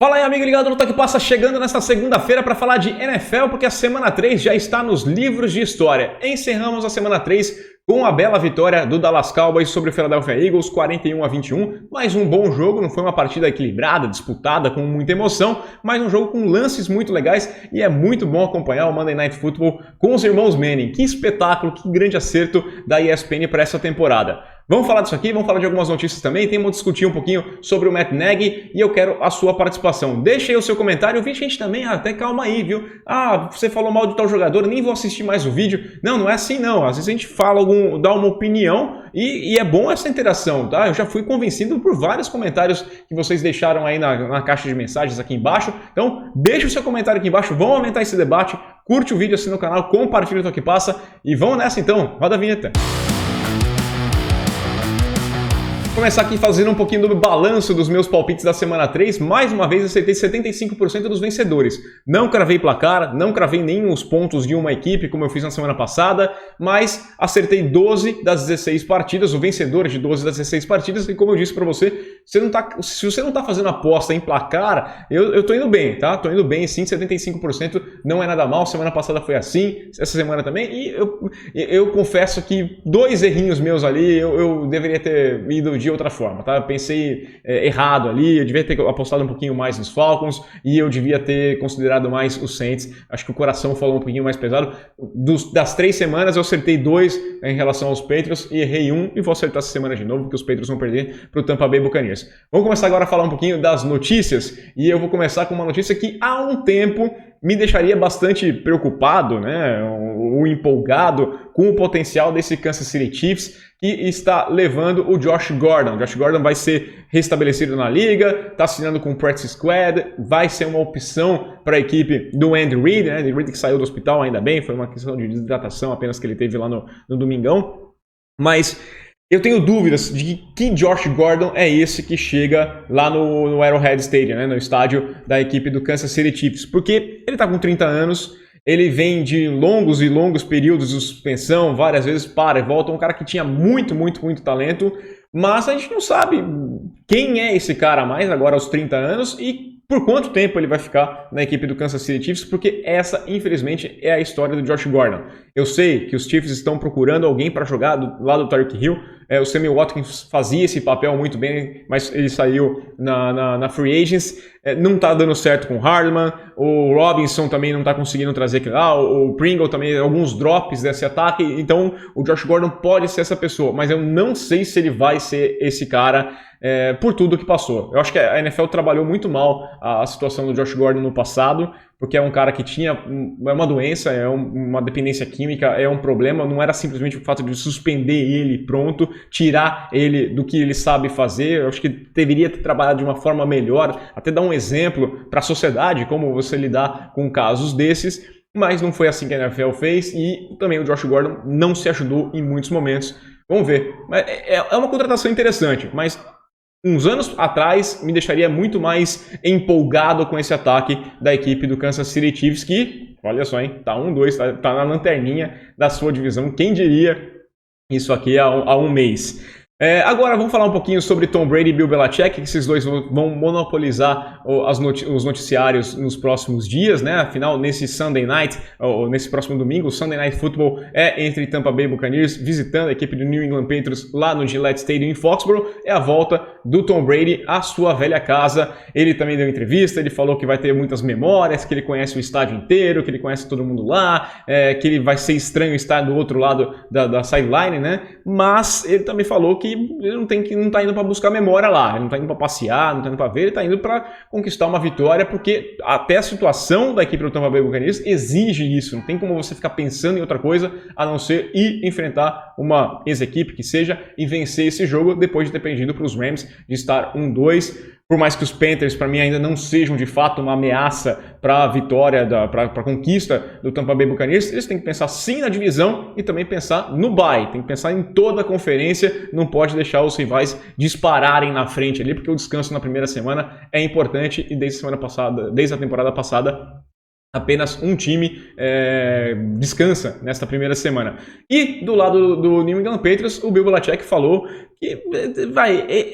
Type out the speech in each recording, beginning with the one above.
Fala aí, amigo ligado no Toque Passa, chegando nesta segunda-feira para falar de NFL, porque a semana 3 já está nos livros de história. Encerramos a semana 3 com a bela vitória do Dallas Cowboys sobre o Philadelphia Eagles, 41-21. Mais um bom jogo, não foi uma partida equilibrada, disputada, com muita emoção, mas um jogo com lances muito legais e é muito bom acompanhar o Monday Night Football com os irmãos Manning. Que espetáculo, que grande acerto da ESPN para essa temporada. Vamos falar disso aqui, vamos falar de algumas notícias também, temos discutir um pouquinho sobre o Matt Nagy e eu quero a sua participação. Deixa aí o seu comentário, vi gente também, até calma aí, viu? Ah, você falou mal de tal jogador, nem vou assistir mais o vídeo. Não, não é assim não, às vezes a gente fala, dá uma opinião e é bom essa interação, tá? Eu já fui convencido por vários comentários que vocês deixaram aí na caixa de mensagens aqui embaixo, então deixa o seu comentário aqui embaixo, vamos aumentar esse debate, curte o vídeo, assina o canal, compartilha o Toque Passa e vamos nessa então, roda a vinheta. Vou começar aqui fazendo um pouquinho do balanço dos meus palpites da semana 3. Mais uma vez acertei 75% dos vencedores. Não cravei placar, não cravei nem os pontos de uma equipe como eu fiz na semana passada, mas acertei 12 das 16 partidas, o vencedor de 12 das 16 partidas, e como eu disse para você, se você não tá fazendo aposta em placar, eu tô indo bem, tá? Tô indo bem sim, 75% não é nada mal, semana passada foi assim, essa semana também, e eu confesso que 2 errinhos meus ali, eu deveria ter ido de outra forma, tá? Eu pensei errado ali, eu devia ter apostado um pouquinho mais nos Falcons e eu devia ter considerado mais os Saints. Acho que o coração falou um pouquinho mais pesado. Das 3 semanas eu acertei 2 em relação aos Patriots e errei 1 e vou acertar essa semana de novo, porque os Patriots vão perder para o Tampa Bay Buccaneers. Vamos começar agora a falar um pouquinho das notícias e eu vou começar com uma notícia que há um tempo me deixaria bastante preocupado, né, ou empolgado com o potencial desse Kansas City Chiefs, que está levando o Josh Gordon. Josh Gordon vai ser restabelecido na liga, está assinando com o Practice Squad, vai ser uma opção para a equipe do Andy Reid, né? Andy Reid que saiu do hospital, ainda bem, foi uma questão de desidratação apenas que ele teve lá no domingão. Mas eu tenho dúvidas de que Josh Gordon é esse que chega lá no Arrowhead Stadium, né? No estádio da equipe do Kansas City Chiefs, porque ele está com 30 anos, ele vem de longos e longos períodos de suspensão, várias vezes para e volta, um cara que tinha muito talento, mas a gente não sabe quem é esse cara mais agora aos 30 anos e por quanto tempo ele vai ficar na equipe do Kansas City Chiefs, porque essa, infelizmente, é a história do Josh Gordon. Eu sei que os Chiefs estão procurando alguém para jogar do lado do Tyreek Hill. O Sammy Watkins fazia esse papel muito bem, mas ele saiu na Free Agents. Não está dando certo com o Hardman. O Robinson também não está conseguindo trazer aquilo lá. O Pringle também, alguns drops desse ataque. Então, o Josh Gordon pode ser essa pessoa, mas eu não sei se ele vai ser esse cara por tudo que passou. Eu acho que a NFL trabalhou muito mal a situação do Josh Gordon no passado, porque é um cara que tinha uma doença, uma dependência química, é um problema, não era simplesmente o fato de suspender ele pronto, tirar ele do que ele sabe fazer. Eu acho que deveria ter trabalhado de uma forma melhor, até dar um exemplo para a sociedade, como você lidar com casos desses, mas não foi assim que a NFL fez e também o Josh Gordon não se ajudou em muitos momentos. Vamos ver. É uma contratação interessante, mas uns anos atrás me deixaria muito mais empolgado com esse ataque da equipe do Kansas City Chiefs, que, olha só, hein, tá 1-2, tá na lanterninha da sua divisão. Quem diria isso aqui há um mês? Agora vamos falar um pouquinho sobre Tom Brady e Bill Belichick, que esses dois vão monopolizar os noticiários nos próximos dias, né? Afinal, nesse Sunday Night, ou nesse próximo domingo, o Sunday Night Football é entre Tampa Bay Buccaneers visitando a equipe do New England Patriots lá no Gillette Stadium em Foxborough. É a volta do Tom Brady à sua velha casa. Ele também deu entrevista, ele falou que vai ter muitas memórias, que ele conhece o estádio inteiro, que ele conhece todo mundo lá, que ele vai ser estranho estar do outro lado da sideline, né? Mas ele também falou que ele não tá indo para buscar memória lá, ele não tá indo para passear, não tá indo para ver, ele tá indo para conquistar uma vitória, porque até a situação da equipe do Tampa Bay Buccaneers exige isso. Não tem como você ficar pensando em outra coisa a não ser ir enfrentar uma ex-equipe que seja e vencer esse jogo depois de ter perdido para os Rams de estar 1-2. Por mais que os Panthers, para mim, ainda não sejam de fato uma ameaça para a vitória, para a conquista do Tampa Bay Buccaneers, eles têm que pensar sim na divisão e também pensar no bye. Tem que pensar em toda a conferência, não pode deixar os rivais dispararem na frente ali, porque o descanso na primeira semana é importante e desde a temporada passada apenas um time descansa nesta primeira semana. E do lado do New England Patriots, o Bill Belichick falou que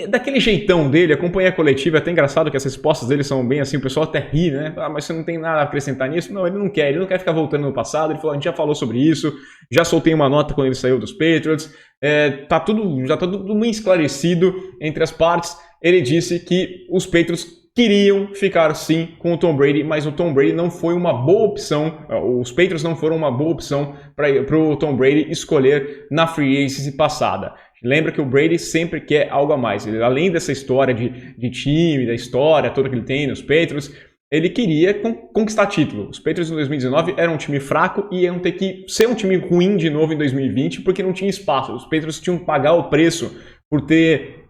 daquele jeitão dele, acompanha a coletiva, é até engraçado que as respostas dele são bem assim, o pessoal até ri, né? Ah, mas você não tem nada a acrescentar nisso? Não, ele não quer ficar voltando no passado, ele falou, a gente já falou sobre isso, já soltei uma nota quando ele saiu dos Patriots, já tá tudo muito esclarecido entre as partes. Ele disse que os Patriots queriam ficar sim com o Tom Brady, mas o Tom Brady não foi uma boa opção, os Patriots não foram uma boa opção para o Tom Brady escolher na free agency passada. Lembra que o Brady sempre quer algo a mais, ele, além dessa história de time, da história toda que ele tem nos Patriots, ele queria conquistar título. Os Patriots em 2019 eram um time fraco e iam ter que ser um time ruim de novo em 2020 porque não tinha espaço. Os Patriots tinham que pagar o preço por ter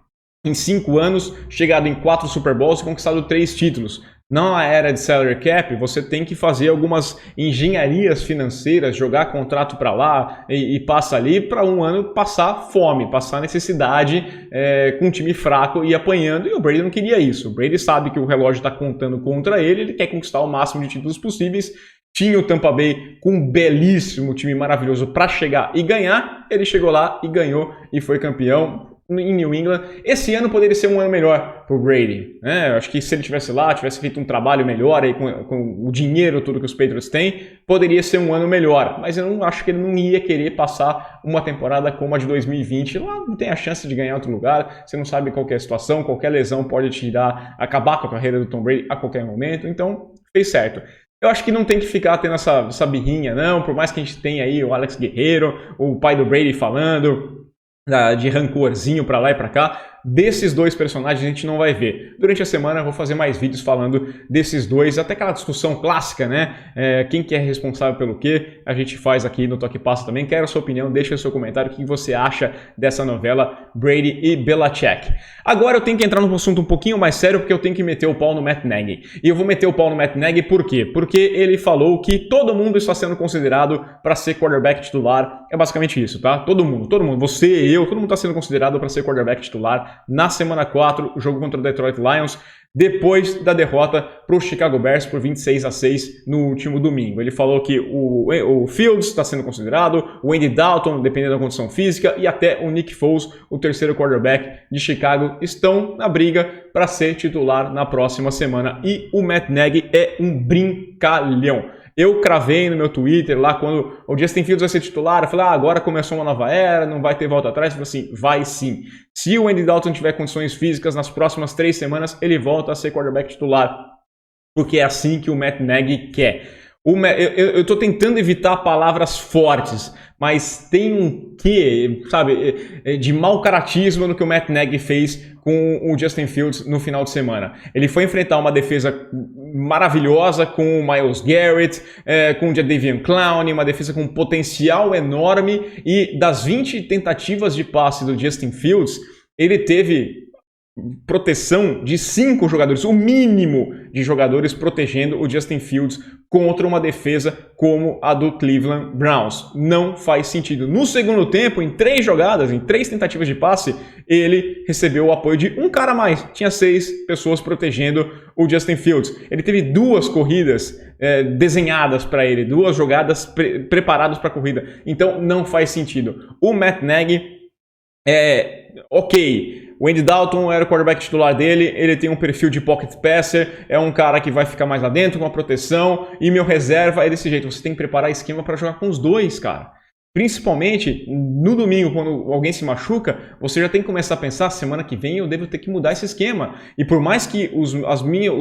em 5 anos, chegado em 4 Super Bowls e conquistado 3 títulos. Na era de salary cap, você tem que fazer algumas engenharias financeiras, jogar contrato para lá e passa ali para um ano passar fome, passar necessidade com um time fraco e apanhando. E o Brady não queria isso. O Brady sabe que o relógio está contando contra ele, ele quer conquistar o máximo de títulos possíveis. Tinha o Tampa Bay com um belíssimo time maravilhoso para chegar e ganhar. Ele chegou lá e ganhou e foi campeão em New England. Esse ano poderia ser um ano melhor para o Brady, né? Eu acho que se ele tivesse lá, tivesse feito um trabalho melhor aí com o dinheiro todo que os Patriots têm, poderia ser um ano melhor. Mas eu não acho que ele não ia querer passar uma temporada como a de 2020. Lá não tem a chance de ganhar outro lugar. Você não sabe qual que é a situação, qualquer lesão pode acabar com a carreira do Tom Brady a qualquer momento. Então, fez certo. Eu acho que não tem que ficar tendo essa birrinha, não. Por mais que a gente tenha aí o Alex Guerreiro, o pai do Brady falando de rancorzinho pra lá e pra cá, desses dois personagens a gente não vai ver. Durante a semana eu vou fazer mais vídeos falando desses dois, até aquela discussão clássica, né? Quem que é responsável pelo quê? A gente faz aqui no Toque Passa também. Quero a sua opinião, deixa o seu comentário, o que você acha dessa novela Brady e Belichick. Agora eu tenho que entrar num assunto um pouquinho mais sério, porque eu tenho que meter o pau no Matt Nagy. E eu vou meter o pau no Matt Nagy por quê? Porque ele falou que todo mundo está sendo considerado para ser quarterback titular. É basicamente isso, tá? Todo mundo, você, eu, todo mundo está sendo considerado para ser quarterback titular na semana 4, o jogo contra o Detroit Lions, depois da derrota para o Chicago Bears por 26-6 no último domingo. Ele falou que o Fields está sendo considerado, o Andy Dalton, dependendo da condição física, e até o Nick Foles, o terceiro quarterback de Chicago, estão na briga para ser titular na próxima semana. E o Matt Nagy é um brincalhão. Eu cravei no meu Twitter lá quando o Justin Fields vai ser titular, eu falei, agora começou uma nova era, não vai ter volta atrás. Eu falei assim, vai sim. Se o Andy Dalton tiver condições físicas, nas próximas 3 semanas ele volta a ser quarterback titular. Porque é assim que o Matt Nagy quer. Eu estou tentando evitar palavras fortes, mas tem um quê, sabe, de mau caratismo no que o Matt Nagy fez com o Justin Fields no final de semana. Ele foi enfrentar uma defesa maravilhosa com o Myles Garrett, com o Jadeveon Clowney, uma defesa com um potencial enorme, e das 20 tentativas de passe do Justin Fields, ele teve proteção de 5 jogadores, o mínimo de jogadores protegendo o Justin Fields contra uma defesa como a do Cleveland Browns. Não faz sentido. No segundo tempo, em 3 jogadas, em 3 tentativas de passe, ele recebeu o apoio de um cara a mais. Tinha 6 pessoas protegendo o Justin Fields. Ele teve 2 corridas desenhadas para ele, 2 jogadas preparadas para a corrida. Então, não faz sentido. O Matt Nagy ok. O Andy Dalton era o quarterback titular dele, ele tem um perfil de pocket passer, é um cara que vai ficar mais lá dentro com a proteção, e meu reserva é desse jeito. Você tem que preparar esquema para jogar com os dois, cara. Principalmente no domingo, quando alguém se machuca, você já tem que começar a pensar, semana que vem eu devo ter que mudar esse esquema. E por mais que os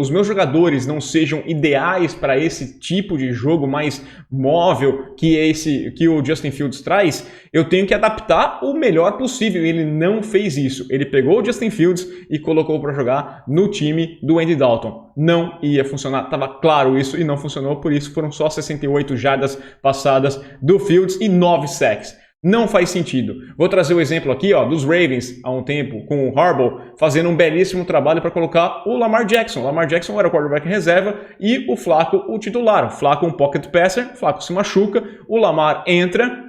meus jogadores não sejam ideais para esse tipo de jogo mais móvel que o Justin Fields traz, eu tenho que adaptar o melhor possível. Ele não fez isso. Ele pegou o Justin Fields e colocou para jogar no time do Andy Dalton. Não ia funcionar, estava claro isso, e não funcionou. Por isso foram só 68 jardas passadas do Fields e 9 sacks. Não faz sentido. Vou trazer o exemplo aqui dos Ravens há um tempo, com o Harbaugh fazendo um belíssimo trabalho para colocar o Lamar Jackson. O Lamar Jackson era o quarterback reserva e o Flacco o titular. O Flacco um pocket passer, o Flacco se machuca, o Lamar entra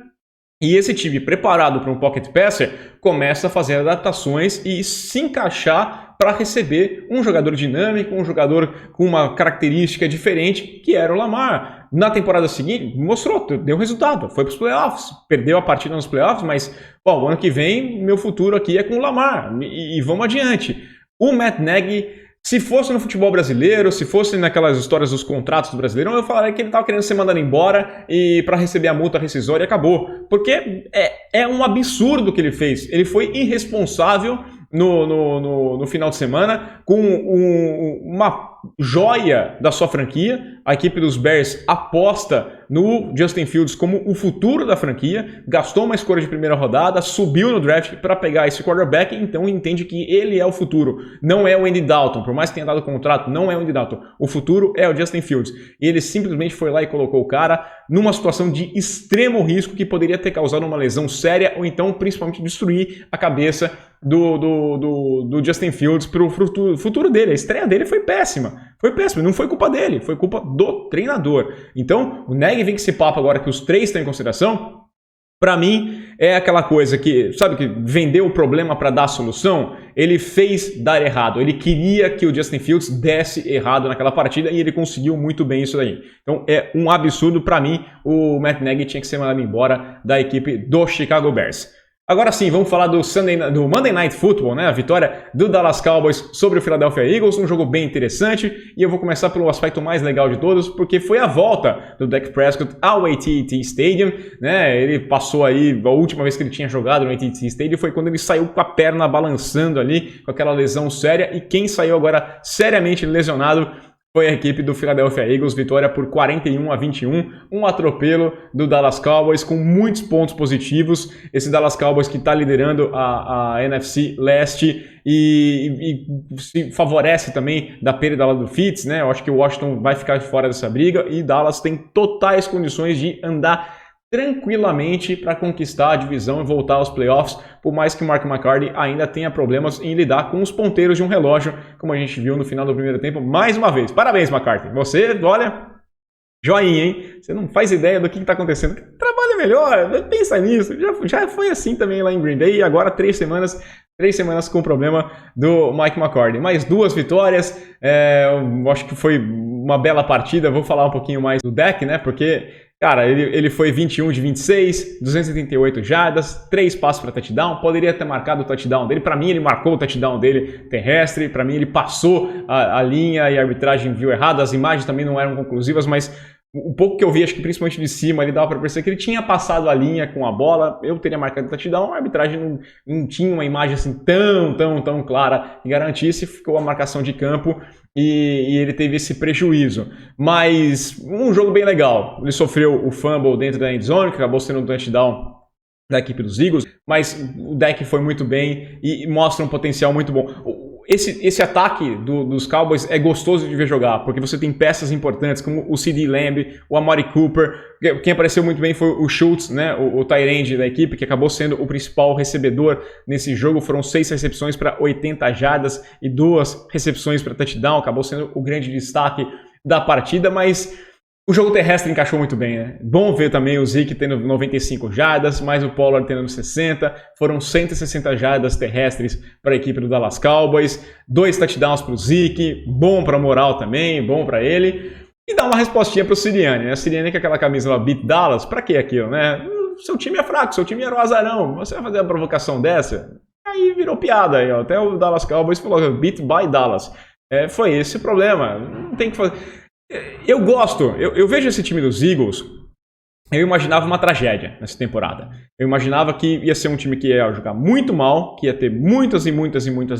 E esse time preparado para um pocket passer começa a fazer adaptações e se encaixar para receber um jogador dinâmico, um jogador com uma característica diferente, que era o Lamar. Na temporada seguinte, mostrou, deu resultado, foi para os playoffs, perdeu a partida nos playoffs, mas o ano que vem, meu futuro aqui é com o Lamar, e vamos adiante. O Matt Nagy, se fosse no futebol brasileiro, se fosse naquelas histórias dos contratos do brasileiro, eu falaria que ele estava querendo ser mandado embora e para receber a multa rescisória e acabou. Porque é um absurdo o que ele fez. Ele foi irresponsável no final de semana com uma joia da sua franquia. A equipe dos Bears aposta no Justin Fields como o futuro da franquia, gastou uma escolha de primeira rodada, subiu no draft para pegar esse quarterback, então entende que ele é o futuro, não é o Andy Dalton, por mais que tenha dado contrato, não é o Andy Dalton, o futuro é o Justin Fields. E ele simplesmente foi lá e colocou o cara numa situação de extremo risco que poderia ter causado uma lesão séria ou então principalmente destruir a cabeça do Justin Fields para o futuro dele. A estreia dele foi péssima, não foi culpa dele, foi culpa do treinador. Então, o Nagy vem com esse papo agora que os três estão em consideração. Para mim, é aquela coisa que, sabe, que vendeu o problema para dar a solução, ele fez dar errado. Ele queria que o Justin Fields desse errado naquela partida e ele conseguiu muito bem isso daí. Então, é um absurdo. Para mim, o Matt Nagy tinha que ser mandado embora da equipe do Chicago Bears. Agora sim, vamos falar do Monday Night Football, né? A vitória do Dallas Cowboys sobre o Philadelphia Eagles, um jogo bem interessante, e eu vou começar pelo aspecto mais legal de todos, porque foi a volta do Dak Prescott ao AT&T Stadium, né? Ele passou aí, a última vez que ele tinha jogado no AT&T Stadium foi quando ele saiu com a perna balançando ali, com aquela lesão séria, e quem saiu agora seriamente lesionado foi a equipe do Philadelphia Eagles, vitória por 41-21, um atropelo do Dallas Cowboys com muitos pontos positivos. Esse Dallas Cowboys que está liderando a NFC Leste e se favorece também da perda lá do Fitz, né? Eu acho que o Washington vai ficar fora dessa briga e Dallas tem totais condições de andar tranquilamente para conquistar a divisão e voltar aos playoffs, por mais que o Mark McCarthy ainda tenha problemas em lidar com os ponteiros de um relógio, como a gente viu no final do primeiro tempo, mais uma vez. Parabéns, McCarthy. Você, olha, joinha, hein? Você não faz ideia do que está acontecendo. Trabalha melhor, pensa nisso. Já foi assim também lá em Green Bay, e agora 3 semanas com o problema do Mike McCarthy. Mais 2 vitórias, eu acho que foi uma bela partida. Vou falar um pouquinho mais do Dak, né? Porque, cara, ele foi 21 de 26, 278 jardas, 3 passos para touchdown. Poderia ter marcado o touchdown dele. Para mim, ele marcou o touchdown dele terrestre. Para mim, ele passou a linha e a arbitragem viu errado. As imagens também não eram conclusivas, mas o pouco que eu vi, acho que principalmente de cima, ele dava para perceber que ele tinha passado a linha com a bola. Eu teria marcado o touchdown. A arbitragem não tinha uma imagem assim tão clara que garantisse. Ficou a marcação de campo e ele teve esse prejuízo. Mas um jogo bem legal. Ele sofreu o fumble dentro da endzone, que acabou sendo um touchdown da equipe dos Eagles, mas o Dak foi muito bem e mostra um potencial muito bom. Esse ataque dos Cowboys é gostoso de ver jogar, porque você tem peças importantes como o CeeDee Lamb, o Amari Cooper. Quem apareceu muito bem foi o Schultz, né, o tight end da equipe, que acabou sendo o principal recebedor nesse jogo. Foram 6 recepções para 80 jardas e 2 recepções para touchdown. Acabou sendo o grande destaque da partida, mas o jogo terrestre encaixou muito bem, né? Bom ver também o Zeke tendo 95 jardas, mais o Pollard tendo 60. Foram 160 jardas terrestres para a equipe do Dallas Cowboys. 2 touchdowns para o Zeke, bom para a moral também, bom para ele. E dá uma respostinha para o Sirianni, né? O Sirianni com aquela camisa lá, Beat Dallas, para que aquilo, né? Seu time é fraco, seu time era o azarão. Você vai fazer uma provocação dessa? Aí virou piada aí, ó. Até o Dallas Cowboys falou, Beat by Dallas. Foi esse o problema. Não tem que fazer. Eu gosto, eu vejo esse time dos Eagles, eu imaginava uma tragédia nessa temporada. Eu imaginava que ia ser um time que ia jogar muito mal, que ia ter muitas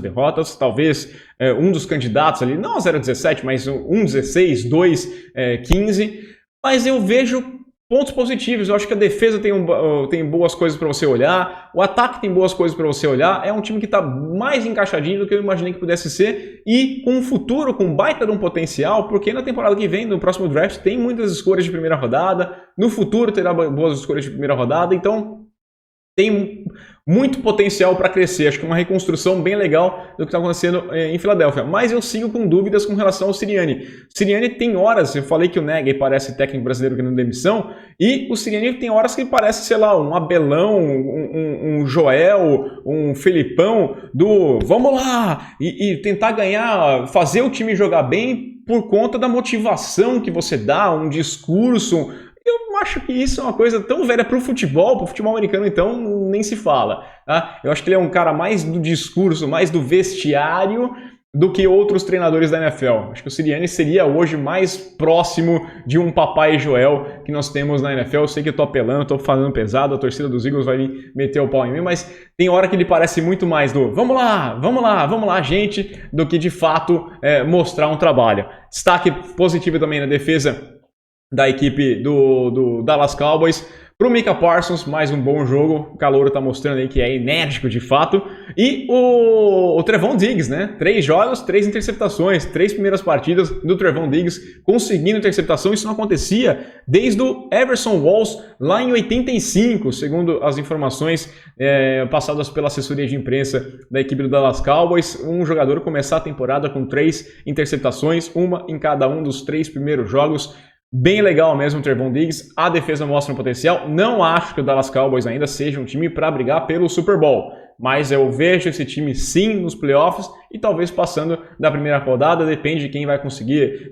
derrotas, talvez um dos candidatos ali, não a 0-17, mas 1-16, 2-15, mas eu vejo pontos positivos. Eu acho que a defesa tem boas coisas para você olhar, o ataque tem boas coisas para você olhar. É um time que está mais encaixadinho do que eu imaginei que pudesse ser e com um futuro, com baita de um potencial, porque na temporada que vem, no próximo draft, tem muitas escolhas de primeira rodada, no futuro terá boas escolhas de primeira rodada, então tem muito potencial para crescer. Acho que é uma reconstrução bem legal do que está acontecendo em Filadélfia. Mas eu sigo com dúvidas com relação ao Sirianni. O Sirianni tem horas, eu falei que o Nagy parece técnico brasileiro querendo demissão, e o Sirianni tem horas que parece, sei lá, um Abelão, um Joel, um Felipão, do vamos lá, e tentar ganhar, fazer o time jogar bem por conta da motivação que você dá, um discurso. Eu acho que isso é uma coisa tão velha para o futebol americano, então nem se fala. Tá? Eu acho que ele é um cara mais do discurso, mais do vestiário, do que outros treinadores da NFL. Acho que o Sirianni seria hoje mais próximo de um Papai Joel que nós temos na NFL. Eu sei que eu tô apelando, tô falando pesado, a torcida dos Eagles vai meter o pau em mim, mas tem hora que ele parece muito mais do vamos lá, gente, do que de fato mostrar um trabalho. Destaque positivo também na defesa da equipe do Dallas Cowboys. Pro Micah Parsons, mais um bom jogo. O calouro tá mostrando aí que é enérgico de fato. E o Trevon Diggs, né? 3 jogos, 3 interceptações. 3 primeiras partidas do Trevon Diggs conseguindo interceptação. Isso não acontecia desde o Everson Walls lá em 85, segundo as informações passadas pela assessoria de imprensa da equipe do Dallas Cowboys. Um jogador começar a temporada com 3 interceptações, uma em cada um dos 3 primeiros jogos. Bem legal mesmo o Trevon Diggs, a defesa mostra um potencial. Não acho que o Dallas Cowboys ainda seja um time para brigar pelo Super Bowl, mas eu vejo esse time sim nos playoffs e talvez passando da primeira rodada, depende de quem vai conseguir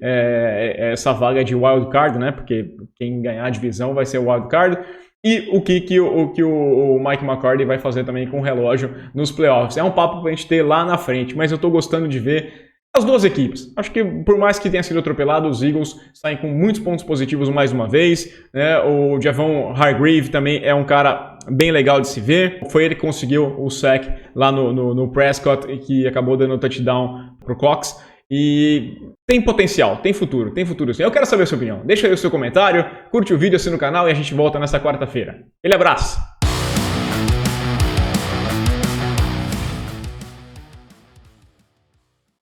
essa vaga de wild card, né? Porque quem ganhar a divisão vai ser o wild card. E o que o Mike McCarthy vai fazer também com o relógio nos playoffs. É um papo para a gente ter lá na frente, mas eu estou gostando de ver as duas equipes. Acho que por mais que tenha sido atropelado, os Eagles saem com muitos pontos positivos mais uma vez. Né? O Javon Hargrave também é um cara bem legal de se ver. Foi ele que conseguiu o sack lá no Prescott e que acabou dando o touchdown pro Cox. E tem potencial, tem futuro sim. Eu quero saber a sua opinião. Deixa aí o seu comentário, curte o vídeo, assina o canal e a gente volta nessa quarta-feira. Aquele abraço!